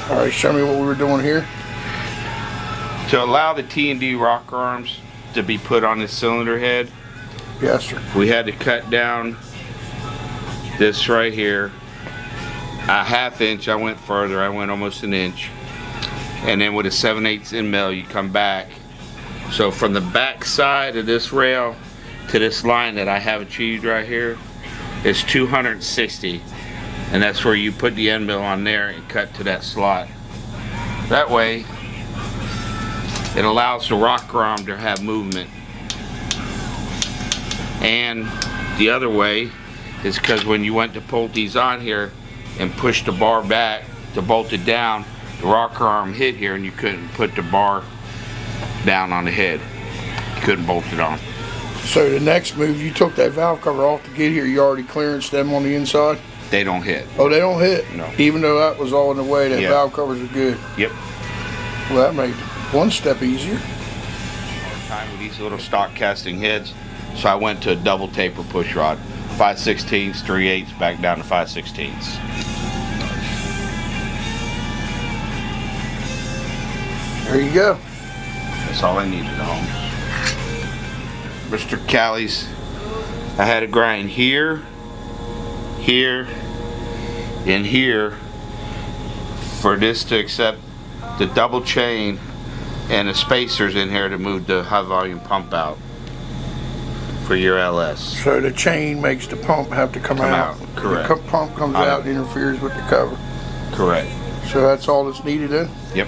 All right, show me what we were doing here. To allow the T&D rock arms to be put on the cylinder head, Yes, sir. we had to cut down this right here a ½ inch. I went further, I went almost an inch. And then with a 7/8 end mill, you come back. So from the back side of this rail to this line that I have achieved right here is 260. And that's where you put the end mill on there and cut to that slot. That way, it allows the rocker arm to have movement. And the other way is because when you went to pull these on here and push the bar back to bolt it down, the rocker arm hit here and you couldn't put the bar down on the head. You couldn't bolt it on. So the next move, you took that valve cover off to get here. You already clearanced them on the inside? They don't hit. Oh, they don't hit? No. Even though that was all in the way, that Yeah. valve covers are good? Yep. Well, that made one step easier. Time with these little stock casting heads, so I went to a double taper push rod. 5/16, 3/8, back down to 5/16. There you go. That's all I needed at home. Mr. Callie's, I had to grind here, here, and here for this to accept the double chain and the spacers in here to move the high volume pump out for your LS. So the chain makes the pump have to come out. Correct. The pump comes out and interferes with the cover. Correct. So that's all that's needed then? Yep.